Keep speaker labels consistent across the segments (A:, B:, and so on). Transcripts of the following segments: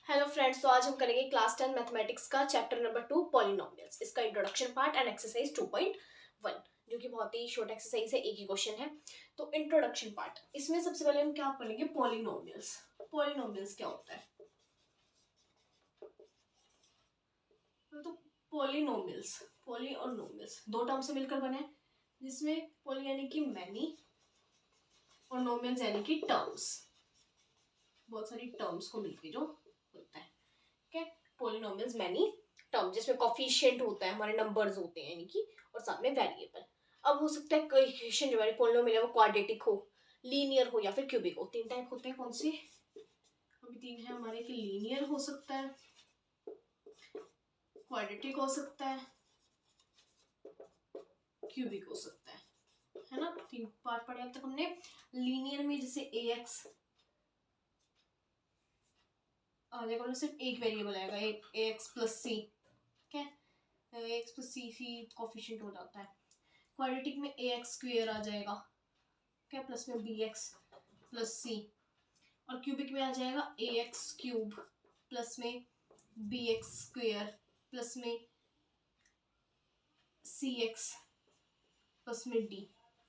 A: Hello friends, तो आज हम करेंगे क्लास 10 मैथमेटिक्स का चैप्टर नंबर 2 पॉलिनोमियल्स, इसका इंट्रोडक्शन पार्ट एंड एक्सरसाइज 2.1 जो कि बहुत ही शॉर्ट एक्सरसाइज है, एक ही क्वेश्चन है। तो इंट्रोडक्शन पार्ट, इसमें सबसे पहले हम क्या पढ़ेंगे, पॉलिनोमियल्स। पॉलिनोमियल्स क्या होता है? तो पॉलिनोमियल्स, पॉली और नोमियल्स दो टर्म से मिलकर बने हैं, जिसमें पॉली यानी कि मैनी और नोमियल्स यानी कि टर्म्स, बहुत सारी टर्म्स को मिलकर जो होता है। ठीक है, पॉलिनोमियल्स मैनी टर्म, जिसमें कोफिशिएंट होता है, हमारे नंबर्स होते हैं यानी कि, और साथ में वेरिएबल। अब हो सकता है कोई इक्वेशन जो हमारे पॉलिनोमियल है वो क्वाड्रेटिक हो, लीनियर हो या फिर क्यूबिक हो। तीन टाइप होते हैं, कौन से? अभी तीन है हमारे कि लीनियर हो सकता है, क्वाड्रेटिक हो सकता है, क्यूबिक हो सकता है ना। तीन पार्ट पढ़े अब तक हमने। लीनियर में जैसे ए एक्स आ जाएगा, सिर्फ एक वेरिएबल आएगा, ए एक्स प्लस सी। ठीक है, एक्स प्लस सी कोफिशिएंट हो जाता है। क्वाड्रेटिक में ए एक्स स्क्वेयर आ जाएगा, क्या, प्लस में बी एक्स प्लस सी। और क्यूबिक में आ जाएगा ए एक्स क्यूब प्लस में बी एक्स स्क्वेयर प्लस में सी एक्स प्लस में डी।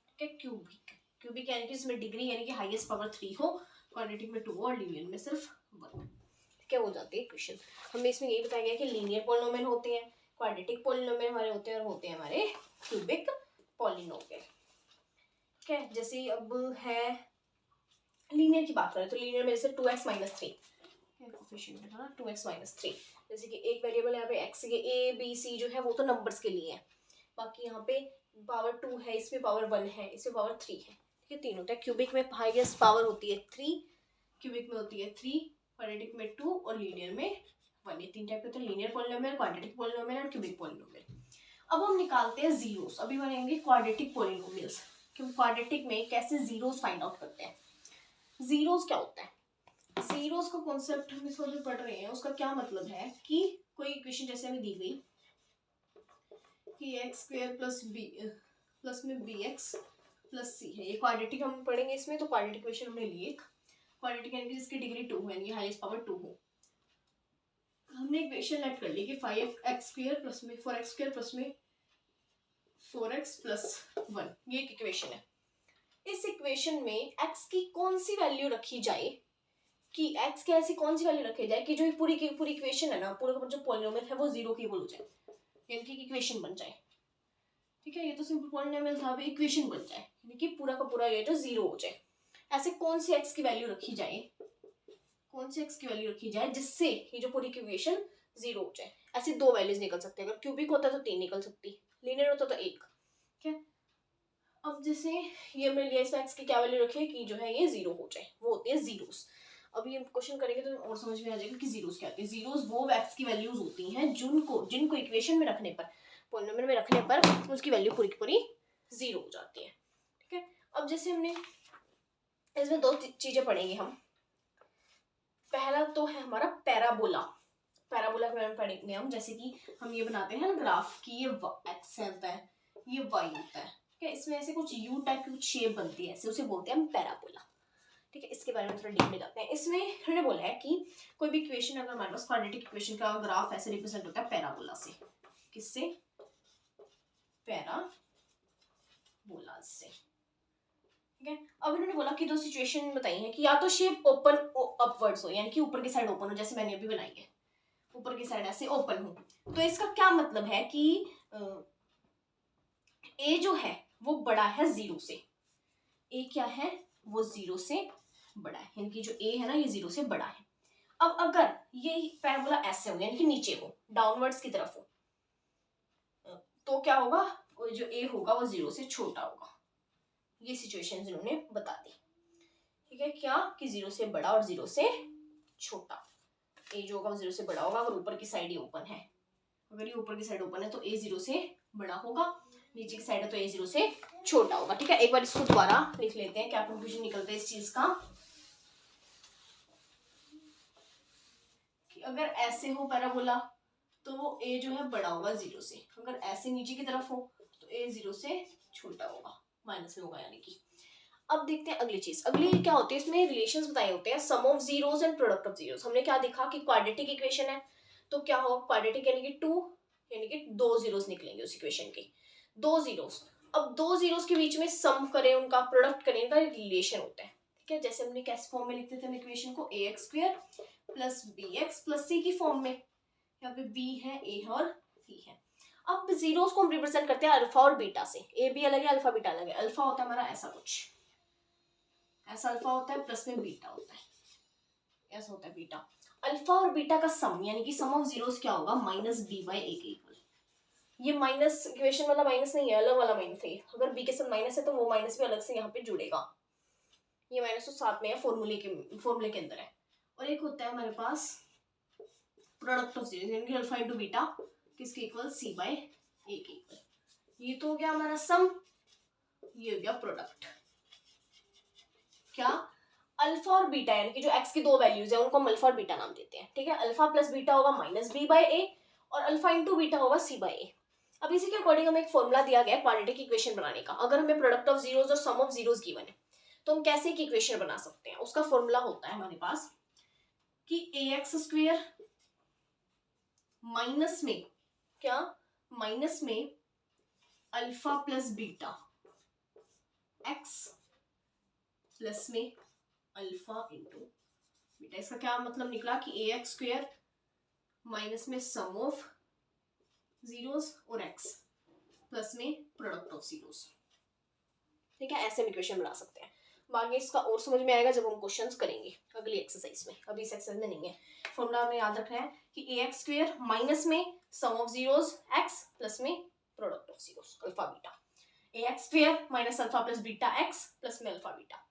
A: ठीक है, क्यूबिक। क्यूबिक यानी कि इसमें डिग्री यानी कि हाईएस्ट पावर 3 हो, क्वाड्रेटिक में 2 और लीनियर में सिर्फ 1। क्या हो जाती है इक्वेशन। हमें इसमें यही बताया गया कि लीनियर पॉलिनोमियल होते हैं, क्वाड्रेटिक पॉलिनोमियल हमारे होते हैं, और होते हैं हमारे क्यूबिक पॉलिनोमियल। ठीक है, जैसे अब है लीनियर की बात करें तो लीनियर में जैसे 2x माइनस 3 कोफिशिएंट है ना, 2x माइनस 3। जैसे कि एक वेरिएबल यहाँ पे x के a b c जो है वो तो नंबर्स के लिए है, बाकी यहाँ पे पावर 2 है, इसमें पावर 1 है, इसमें पावर 3 है। ठीक है, तीन होता है। क्यूबिक में हाईएस्ट पावर होती है 3, क्यूबिक में होती है 3, क्वाड्रेटिक में 2 और लीनियर में 1। ये तीन टाइप के होते हैं, लीनियर पॉलिनोमियल, क्वाड्रेटिक पॉलिनोमियल और क्यूबिक पॉलिनोमियल। अब हम निकालते हैं जीरोस। अभी बनेंगे क्वाड्रेटिक पॉलिनोमियल्स, क्योंकि क्वाड्रेटिक में कैसे जीरोस फाइंड आउट करते हैं। जीरोस क्या होता है? जीरोस का कॉन्सेप्ट हम इस वजह पढ़ रहे हैं, उसका क्या मतलब है कि कोई इक्वेशन जैसे हमें दी गई कि x square plus b plus में बी एक्स प्लस सी है, ये क्वाड्रेटिक हम पढ़ेंगे इसमें। तो क्वाड्रेटिक इक्वेशन हमने ली एक, क्वाड्रेटिक यानी कि जिसकी डिग्री 2 है यानी हाईएस्ट पावर 2 हो। हमने इक्वेशन लेट कर ली कि 5x स्क्वायर प्लस में 4x स्क्वायर प्लस में 4x प्लस 1, ये एक इक्वेशन है। इस इक्वेशन में x की कौन सी वैल्यू रखी जाए, कि x की ऐसी कौन सी वैल्यू रखी जाए कि जो पूरी की पूरी इक्वेशन है ना, पूरा जो पॉलिनोमियल है वो जीरो की इक्वल हो जाए, यानी कि इक्वेशन बन जाए। ठीक है, ये तो सिंपल पॉलिनोमियल था, अब इक्वेशन बन जाए यानी कि पूरा का पूरा ये जो जीरो हो जाए। ऐसे कौन सी x की वैल्यू रखी जाए, कौन सी x की वैल्यू रखी जाए जिससे ये जो पूरी इक्वेशन जीरो हो जाए। ऐसे दो वैल्यूज निकल सकते हैं, अगर क्यूबिक होता तो 3 निकल सकती, लीनियर होता तो 1। ठीक है, अब जैसे ये हमने लिया, इसमें x की क्या वैल्यू रखी है कि जो है ये जीरो हो जाए, वो होती है जीरोस। अभी हम क्वेश्चन करेंगे तो और समझ में आ जाएगा कि जीरोस क्या होती है। जीरोस वो x की वैल्यूज होती हैं जिनको इक्वेशन में रखने पर, पॉलिनोमियल में रखने पर उसकी वैल्यू पूरी की पूरी जीरो हो जाती है। ठीक है, अब जैसे हमने इसमें दो चीजें पढ़ेंगे हम। पहला तो है हमारा पैराबोला। पैराबोला के बारे में पढ़ेंगे हम, जैसे कि हम ये बनाते हैं ना ग्राफ की, ये एक्स होता है, ये वाई होता है। ठीक है, इसमें ऐसे कुछ यू टाइप की कुछ शेप बनती है, ऐसे उसे बोलते हैं हम पैराबोला। ठीक है, इसके बारे में थोड़ा डीप में जाते हैं। इसमें हमने बोला है कि कोई भी इक्वेशन अगर हमारे पास क्वाड्रेटिक इक्वेशन का ग्राफ ऐसे रिप्रेजेंट होता है पैराबोला से। किससे? पैराबोला से। ठीक है, अब इन्होंने बोला कि दो सिचुएशन बताई है कि या तो शेप ओपन अपवर्ड्स हो, यानी कि ऊपर की साइड ओपन हो, जैसे मैंने अभी बनाई है, ऊपर की साइड ऐसे ओपन हो। तो इसका क्या मतलब है कि ए जो है वो बड़ा है जीरो से। ए क्या है? वो जीरो से बड़ा है, यानी कि जो ए है ना ये जीरो से बड़ा है। अब अगर ये पैराबोला ऐसे हो यानी कि नीचे हो, डाउनवर्ड्स की तरफ हो, तो क्या होगा, वो जो ए होगा वो जीरो से छोटा होगा। ये सिचुएशन इन्होंने बता दी। ठीक है, क्या कि जीरो से बड़ा और जीरो से छोटा। ए जो होगा वो जीरो से बड़ा होगा अगर ऊपर की साइड ये ओपन है। अगर ये ऊपर की साइड ओपन है तो ए जीरो से बड़ा होगा, नीचे की साइड है तो ए जीरो से छोटा होगा। ठीक है, एक बार इसको दोबारा लिख लेते हैं, क्या कंफ्यूजन निकलता है इस चीज का। कि अगर ऐसे हो पैराबोला तो ए जो है बड़ा होगा जीरो से, अगर ऐसे नीचे की तरफ हो तो ए जीरो से छोटा होगा, माइनस में होगा यानी कि। अब देखते हैं अगली चीज। अगली क्या होती है, इसमें रिलेशंस बताए होते हैं, sum of zeros and product of zeros. हमने क्या देखा कि क्वाड्रेटिक इक्वेशन है, तो क्या होगा क्वाड्रेटिक यानी कि 2 यानी कि 2 जीरोस निकलेंगे उस इक्वेशन के, 2 जीरोस। अब 2 जीरोस के बीच में सम करें, उनका प्रोडक्ट करें, इनका रिलेशन होता है, ठीक है। जैसे हमने कैसे फॉर्म में लिखते थे इक्वेशन को, ax square plus bx plus c की फॉर्म में, यहाँ पे b है, a और c है। अब जीरोस को हम रिप्रेजेंट करते हैं अल्फा और बीटा से, ए बी अलग है, अल्फा बीटा अलग है। अल्फा होता है हमारा ऐसा कुछ, ऐसा अल्फा होता है, प्लस में बीटा होता है, ऐसा होता है बीटा। अल्फा और बीटा का सम यानी कि सम ऑफ जीरोस क्या होगा, माइनस बी बाई ए के इक्वल। ये माइनस इक्वेशन वाला माइनस नहीं है, अलग वाला माइनस है। अगर बी के साथ माइनस है तो वो माइनस भी अलग से यहाँ पे जुड़ेगा, ये माइनस तो साथ में है, फॉर्मूले के अंदर है। और एक होता है हमारे पास प्रोडक्ट ऑफ जीरोस यानी कि अल्फा इनटू बीटा किसके इक्वल, सी बाय ए के इक्वल। ये तो हो गया हमारा सम, ये हो गया प्रोडक्ट। क्या, अल्फा और बीटा यानी कि जो एक्स की दो वैल्यूज है उनको हम अल्फा और बीटा नाम देते हैं, ठीक है। अल्फा प्लस बीटा होगा माइनस बी बाय ए और अल्फा इंटू बीटा होगा सी बाय ए। अब इसी के अकॉर्डिंग हमें एक फॉर्मूला दिया गया है क्वाड्रेटिक इक्वेशन बनाने का। अगर हमें प्रोडक्ट ऑफ जीरोस और सम ऑफ जीरोस गिवन है तो हम कैसे एक इक्वेशन बना सकते हैं। उसका फॉर्मूला होता है हमारे पास कि ax स्क्वायर माइनस में क्या, माइनस में alpha plus beta x plus में अल्फा इंटू बीटा। इसका क्या मतलब निकला कि ax स्क्वायर माइनस में सम ऑफ जीरोस और x प्लस में प्रोडक्ट ऑफ जीरोस, ठीक है। ऐसे हम इक्वेशन बना सकते हैं। बाकी इसका और समझ में आएगा जब हम क्वेश्चंस करेंगे अगली एक्सरसाइज में, अभी इस एक्सरसाइज में नहीं है। फॉर्मूला हमें याद रखना है कि ax स्क्वायर माइनस में सम ऑफ जीरोस x प्लस में product of zeros alpha beta. ax square minus alpha plus beta x plus में अल्फा बीटा,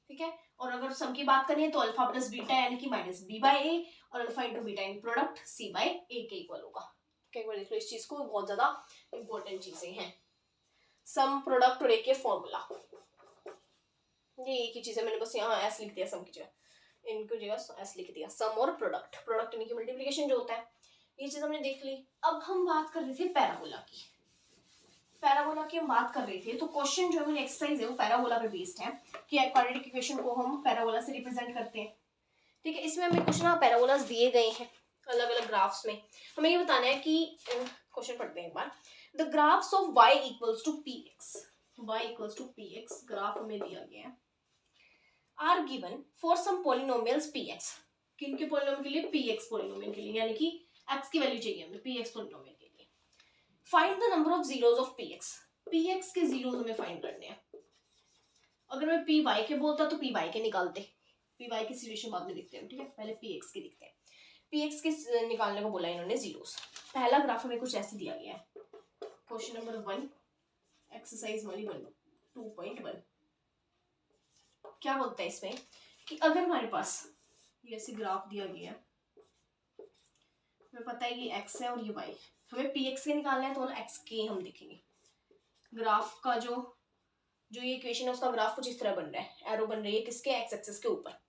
A: ठीक है। और अगर सम की बात करें तो अल्फा प्लस बीटा यानी कि माइनस बी बाय ए और अल्फा इंटू बीटा इन प्रोडक्ट सी बाय ए के इक्वल होगा। एक बार देख लो इस चीज को, बहुत ज्यादा इंपॉर्टेंट चीजें हैं, सम प्रोडक्ट और एक के फॉर्मूला, ये एक ही चीज है। मैंने बस यहाँ एस लिख दिया सम की जगह, इनको जगह एस लिख दिया। सम और प्रोडक्ट, प्रोडक्ट यानी कि मल्टीप्लिकेशन जो होता है, ये चीज हमने देख ली। अब हम बात कर रहे थे पैराबोला की, पैराबोला की हम बात कर रहे थे। तो क्वेश्चन जो है एक्सरसाइज है वो पैराबोला पे बेस्ड है कि क्वाड्रेटिक इक्वेशन को हम पैराबोला से रिप्रेजेंट करते हैं, ठीक है। इसमें हमें कुछ ना पैराबोलास दिए गए हैं अलग अलग ग्राफ्स में। हमें ये बताना है कि क्वेश्चन पढ़ते हैं एक बार। The graphs of y equals to px, y equals to px graph हमें दिया गया है, are given for some polynomials px। किनके पॉलिनोमियल के लिए, px पॉलिनोमियल के लिए, यानी कि x की वैल्यू चाहिए हमें px पॉलिनोमियल के लिए। Find the number of zeros of px, px के जीरोस हमें फाइंड करने हैं। अगर मैं py के बोलता तो py के निकालते, py की सिचुएशन बाद में देखते हैं, ठीक है। पहले px के देखते हैं। px के निकालने को बोला इन्होंने जीरोस। पहला ग्राफ हमें कुछ ऐसे दिया गया है, क्वेश्चन नंबर 1 एक्सरसाइज 2.1। क्या बोलता है इसमें कि अगर हमारे पास ये ऐसे ग्राफ दिया गया है, हमें पता है ये x है और ये y, हमें px के निकालना है तो x के हम देखेंगे। ग्राफ का जो ये इक्वेशन है उसका ग्राफ कुछ इस तरह बन रहा है, एरो बन रही है किसके, एक्स एक्सिस के ऊपर।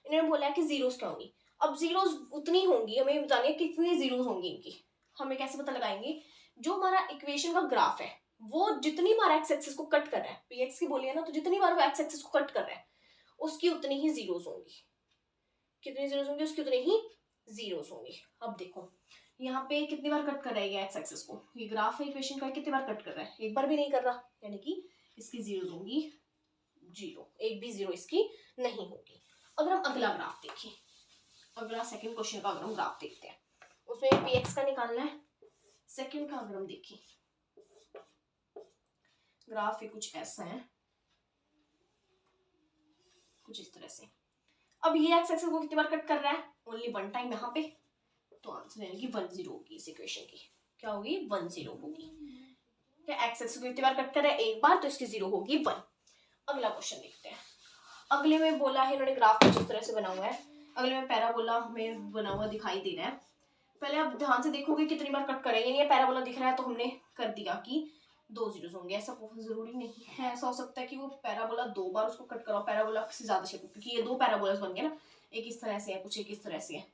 A: इन्होंने बोला है कि जीरोस क्या होंगी। अब जीरोस उतनी होंगी, हमें बतानी है कितनी जीरोस होंगी इनकी। हमें कैसे पता लगाएंगे, जो हमारा इक्वेशन का ग्राफ है वो जितनी बार एक्स एक्सिस को कट कर रहा है, px की बोलिए ना, तो जितनी बार वो एक्स एक्सिस को कट कर रहा है उसकी उतनी ही जीरोस होंगी। कितनी जीरोस होंगी, उसकी उतनी ही जीरोस होंगी। अब देखो यहाँ पे कितनी बार कट कर रहा है एक्स एक्सिस को, ये ग्राफ है इक्वेशन का, कितनी बार कट कर रहा है, एक बार भी नहीं कर रहा, यानी कि इसकी जीरोस होंगी 0, एक भी जीरो इसकी नहीं होगी। अगर हम अगला ग्राफ देखें, अगला सेकंड क्वेश्चन का अगर हम ग्राफ देखते हैं, उसमें px का निकालना है। सेकंड का अगर हम देखें ग्राफ ये कुछ ऐसा है, कुछ इस तरह से। अब ये एक्स एक्सिस को कितनी बार कट कर रहा है, ओनली वन टाइम यहाँ पे, तो आंसर यानी कि 10 होगी इस इक्वेशन की। क्या होगी, 10 होगी। एक्स एक्सिस को कितनी बार कट कर रहा है, एक बार, तो इसकी 0 होगी 1। अगला क्वेश्चन देखते हैं। अगले में बोला है इन्होंने ग्राफ कुछ इस तरह से बना हुआ है, अगले में पैराबोला में बना हुआ दिखाई दे रहा है। पहले आप ध्यान से देखोगे कितनी बार कट करेंगे, ये पैराबोला दिख रहा है तो हमने कर दिया कि 2 जीरोस होंगे। ऐसा बहुत जरूरी नहीं है, ऐसा हो सकता है कि वो पैराबोला 2 बार उसको कट कराओ, पैराबोला से ज्यादा शेप, क्योंकि ये 2 पैराबोलास बन गए ना, एक इस तरह से है, कुछ एक इस तरह से है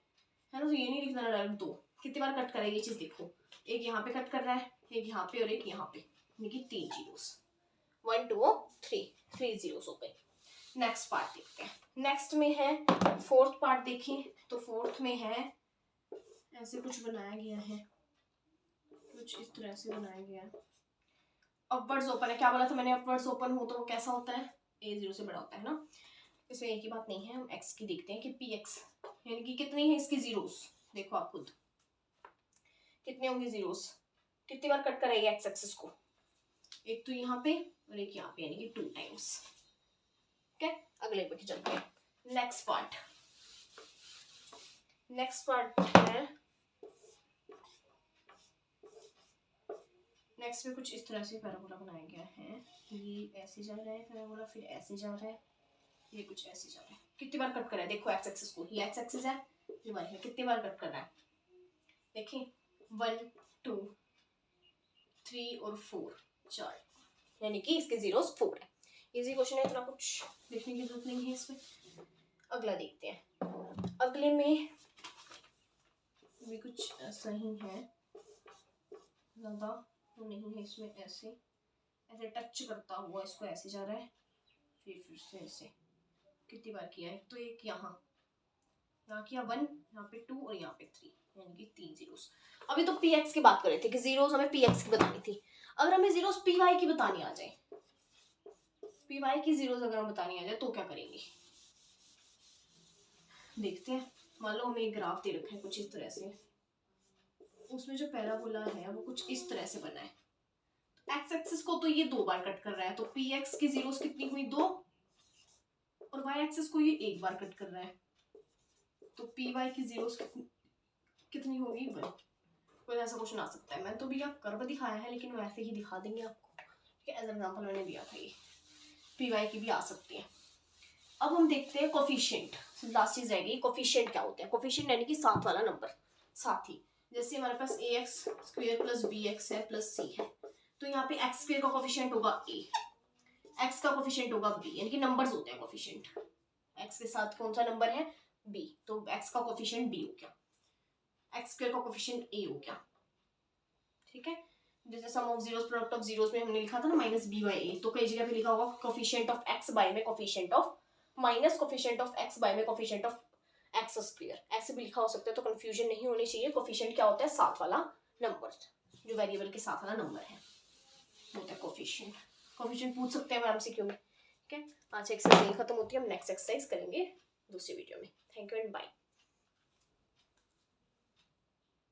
A: ना। तो ये नहीं लिखना डायरेक्ट 2, कितनी बार कट करेगी ये चीज देखो, एक यहाँ पे कट कर रहा है, एक यहाँ पे और एक यहाँ पे, यानी कि 3 जीरोस, 1 2 3 जीरोस हो गए। नेक्स्ट पार्ट देखते हैं। नेक्स्ट में है फोर्थ पार्ट। देखें तो फोर्थ में है ऐसे कुछ बनाया गया है, कुछ इस तरह से बनाया गया है। अपवर्ड्स ओपन है, क्या बोला था मैंने, अपवर्ड्स ओपन हो तो वो कैसा होता है, a0 से बड़ा होता है ना। इसमें एक ही बात नहीं है, हम x की देखते हैं कि px यानी कि कितनी है इसकी जीरोस। देखो आप खुद कितने होंगे जीरोस, कितनी बार कट करेगी एक्स एक्सिस को, एक तो यहाँ पे और एक यहाँ पे, यानी कि 2 टाइम्स। ठीक है, अगले पे चलते हैं। नेक्स्ट पार्ट है, नेक्स्ट में कुछ इस तरह से पैराबोला बनाया गया है। ये ऐसे जा रहा है पैराबोला, फिर ऐसे जा रहा है, ये कुछ ऐसे जा रहा है। कितनी बार कट कर रहा है, देखो एक्स एक्सिस को, ये एक्स एक्सिस है, ये वाई है, कितनी बार कट कर रहा है, देखिए 1 2 3 और 4, 4, यानी कि इसके जीरोस 4 है। इजी क्वेश्चन है, इतना कुछ लिखने की जरूरत नहीं है इसमें। अगला देखते हैं। अगले में भी कुछ ऐसा ही है, ज्यादा तो नहीं है इसमें। ऐसे ऐसे टच करता हुआ इसको ऐसे जा रहा है, फिर से ऐसे। कितनी बार किया है, तो एक यहाँ किया 1, यहाँ पे 2 और यहाँ पे 3, यानी कि 3 जीरोस। अभी तो पी एक्स की बात कर रहे थे कि जीरोस हमें पी एक्स की बतानी थी। अगर हमें जीरोस पी वाई की बतानी आ जाए, पी वाई की जीरोस अगर हम बतानी आ जाए तो क्या करेंगे, देखते हैं। मान लो हमें एक ग्राफ दे रखा है कुछ इस तरह से, उसमें जो पैराबोला है वो कुछ इस तरह से बना है। एक्स एक्सिस को तो ये 2 बार कट कर रहा है, तो पी एक्स की जीरोस कितनी हुई 2, और वाई एक्सिस को ये 1 बार कट कर रहा है, तो पी वाई की जीरोस कितनी होगी 1। कोई ऐसा क्वेश्चन आ सकता है, मैंने तो भी कर्व दिखाया है लेकिन वैसे ही दिखा देंगे आपको, ठीक है, एज एग्जाम्पल मैंने दिया था। ये पी वाई की भी आ सकती है। अब हम देखते हैं कोफिशिएंट, लास्ट चीज रहेगी। कोफिशिएंट क्या होते हैं, कोफिशिएंट यानी कि साथ वाला नंबर, साथी। जैसे हमारे पास a x square plus b x है प्लस सी है, तो यहाँ पे एक्स स्क्वेयर का कोफिशिएंट होगा ए, एक्स का कोफिशिएंट होगा बी, यानी कि नंबर्स होते हैं कोफिशिएंट। एक्स के साथ कौन सा नंबर है, बी, तो एक्स का कोफिशिएंट बी हो गया, एक्स स्क्वायर का कोफिशिएंट ए हो गया। ठीक है, जैसे sum of zeros product of zeros में हमने लिखा था ना माइनस बी बाई ए, तो कई जगह पे लिखा होगा कोफिशिएंट ऑफ एक्स बाय में coefficient of minus coefficient of x by में कोफिशिएंट ऑफ एक्स स्क्वायर, ऐसे भी लिखा हो सकता है, तो कंफ्यूजन नहीं होनी चाहिए। कोफिशिएंट क्या होता है, साथ वाला नंबर, जो वेरिएबल के साथ वाला नंबर है वो होता है कोफिशिएंट। कोफिशिएंट पूछ सकते हैं एमसीक्यू में। ठीक है, आज एक्सरसाइज खत्म होती है, हम नेक्स्ट एक्सरसाइज करेंगे दूसरी वीडियो में। Thank you and bye.